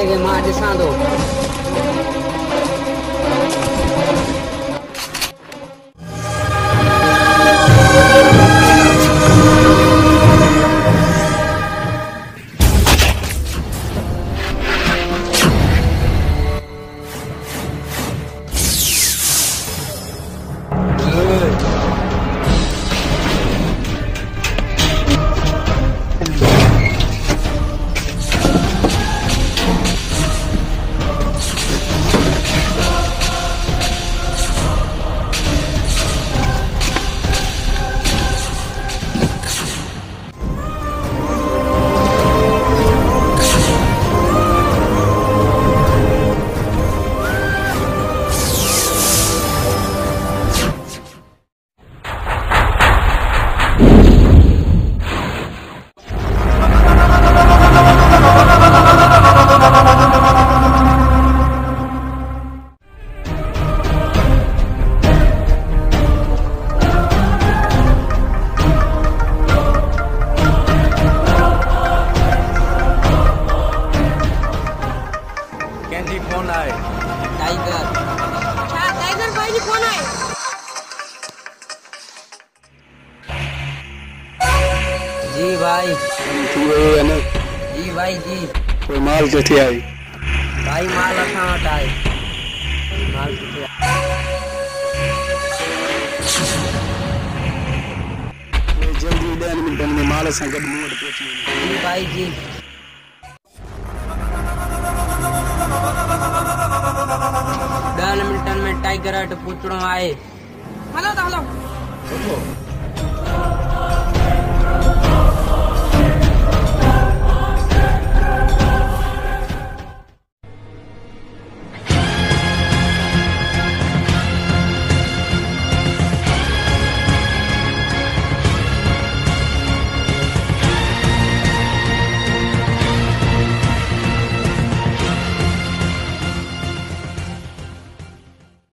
वाले के मां ॾिसां थो। जी भाई। जी भाई जी। कोई माल किथे आई? भाई माल असां वटि आहे। माल किथे आहे? जल्दी 10 मिंटनि में माल सां गॾु मूं वटि पहुची वञो। जी भाई जी। में टाइगर हट पूछणो आहे। हलो त हलो।